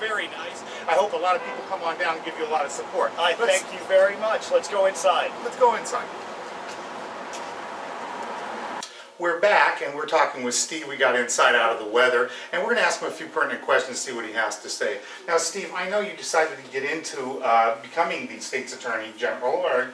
very nice. I hope a lot of people come on down and give you a lot of support. I thank you very much. Let's go inside. Let's go inside. We're back and we're talking with Steve. We got inside out of the weather and we're going to ask him a few pertinent questions, see what he has to say. Now, Steve, I know you decided to get into becoming the state's attorney general, or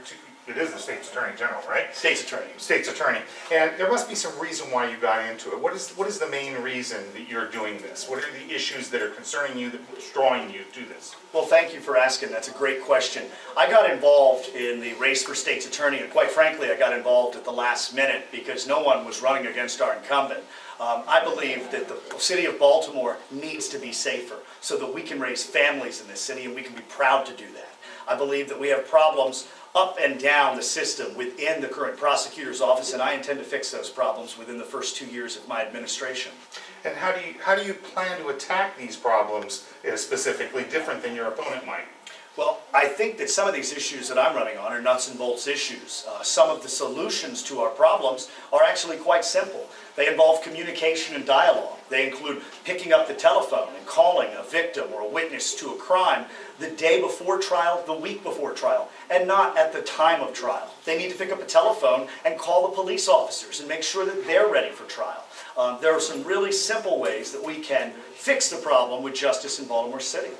it is the state's attorney general, right? State's attorney. State's attorney. And there must be some reason why you got into it. What is the main reason that you're doing this? What are the issues that are concerning you, that's drawing you to this? Well, thank you for asking. That's a great question. I got involved in the race for state's attorney, and quite frankly, I got involved at the last minute because no one was running against our incumbent. I believe that the city of Baltimore needs to be safer so that we can raise families in this city and we can be proud to do that. I believe that we have problems up and down the system within the current prosecutor's office, and I intend to fix those problems within the first 2 years of my administration. And how do you plan to attack these problems specifically, different than your opponent might? Well, I think that some of these issues that I'm running on are nuts and bolts issues. Some of the solutions to our problems are actually quite simple. They involve communication and dialogue. They include picking up the telephone and calling a victim or a witness to a crime the day before trial, the week before trial, and not at the time of trial. They need to pick up a telephone and call the police officers and make sure that they're ready for trial. There are some really simple ways that we can fix the problem with justice in Baltimore City.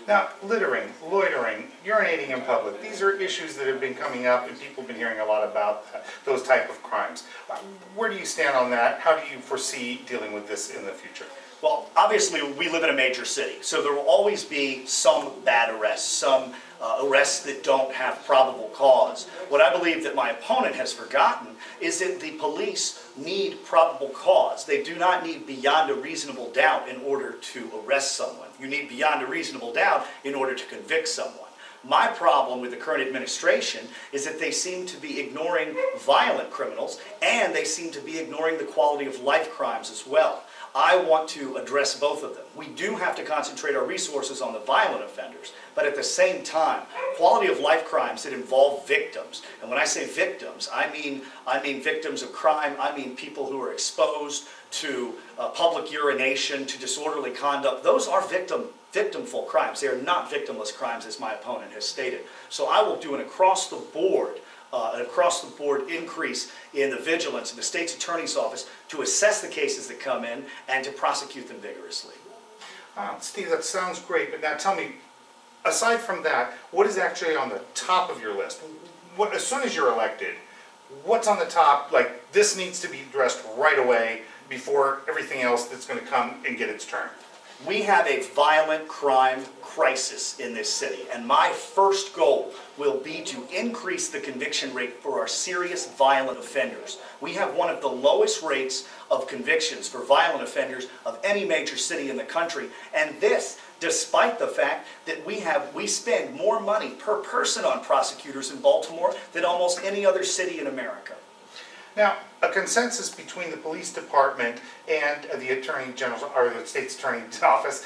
Now, littering, loitering, urinating in public, these are issues that have been coming up and people have been hearing a lot about those type of crimes. Where do you stand on that? How do you foresee dealing with this in the future? Well, obviously we live in a major city, so there will always be some bad arrests, some arrests that don't have probable cause. What I believe that my opponent has forgotten is that the police need probable cause. They do not need beyond a reasonable doubt in order to arrest someone. You need beyond a reasonable doubt in order to convict someone. My problem with the current administration is that they seem to be ignoring violent criminals and they seem to be ignoring the quality of life crimes as well. I want to address both of them. We do have to concentrate our resources on the violent offenders, but at the same time, quality of life crimes that involve victims, and when I say victims, I mean victims of crime, I mean people who are exposed to public urination, to disorderly conduct. Those are victimful crimes. They are not victimless crimes, as my opponent has stated. So I will do an across the board increase in the vigilance of the state's attorney's office to assess the cases that come in and to prosecute them vigorously. Steve, that sounds great, but now tell me, aside from that, what is actually on the top of your list? As soon as you're elected, what's on the top, like this needs to be addressed right away before everything else that's going to come and get its turn? We have a violent crime crisis in this city, and my first goal will be to increase the conviction rate for our serious violent offenders. We have one of the lowest rates of convictions for violent offenders of any major city in the country, and this despite the fact that we spend more money per person on prosecutors in Baltimore than almost any other city in America. Now, a consensus between the police department and the Attorney General's, or the State's Attorney's office.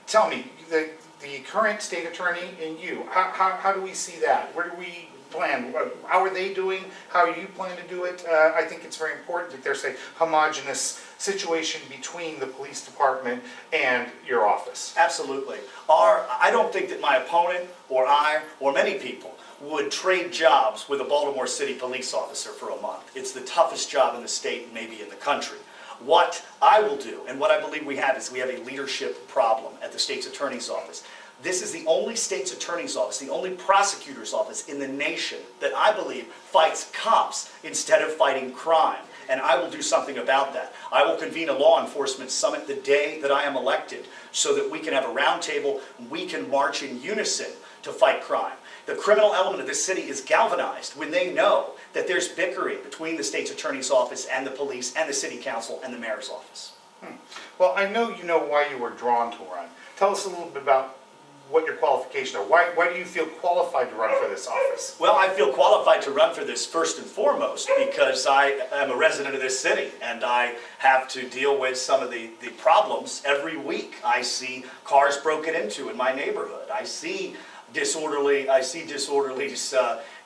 Tell me, the current state attorney and you, how do we see that? Where do we plan? How are they doing? How do you plan to do it? I think it's very important that there's a homogeneous situation between the police department and your office. Absolutely. I don't think that my opponent or I or many people would trade jobs with a Baltimore City police officer for a month. It's the toughest job in the state and maybe in the country. What I will do, and what I believe we have, is we have a leadership problem at the state's attorney's office. This is the only state's attorney's office, the only prosecutor's office in the nation that I believe fights cops instead of fighting crime. And I will do something about that. I will convene a law enforcement summit the day that I am elected so that we can have a round table, we can march in unison to fight crime. The criminal element of this city is galvanized when they know that there's bickering between the state's attorney's office and the police and the city council and the mayor's office. Well, I know you know why you were drawn to run. Tell us a little bit about what your qualifications are. Why do you feel qualified to run for this office? Well, I feel qualified to run for this first and foremost because I am a resident of this city and I have to deal with some of the problems every week. I see cars broken into in my neighborhood. I see disorderlies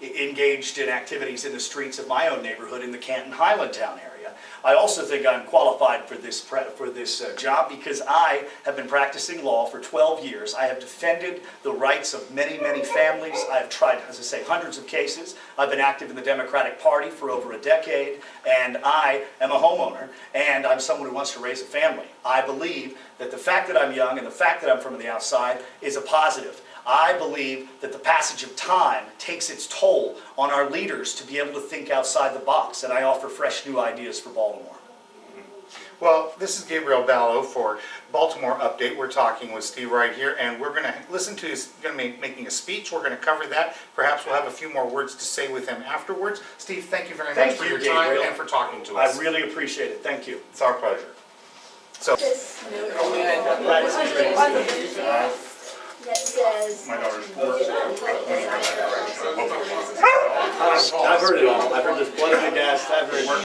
engaged in activities in the streets of my own neighborhood in the Canton Highlandtown area. I also think I'm qualified for this job because I have been practicing law for 12 years. I have defended the rights of many, many families. I have tried, as I say, hundreds of cases. I've been active in the Democratic Party for over a decade, and I am a homeowner, and I'm someone who wants to raise a family. I believe that the fact that I'm young and the fact that I'm from the outside is a positive. I believe that the passage of time takes its toll on our leaders to be able to think outside the box, and I offer fresh new ideas for Baltimore. Well, this is Gabriel Balogh for Baltimore Update. We're talking with Steve right here, and we're going to listen to he's going to be making a speech. We're going to cover that. Perhaps we'll have a few more words to say with him afterwards. Steve, thank you very much for your time and for talking to us. I really appreciate it. Thank you. It's our pleasure. So, that says. my daughter's porch. I've heard it all. I've heard this blood in the gas. I've heard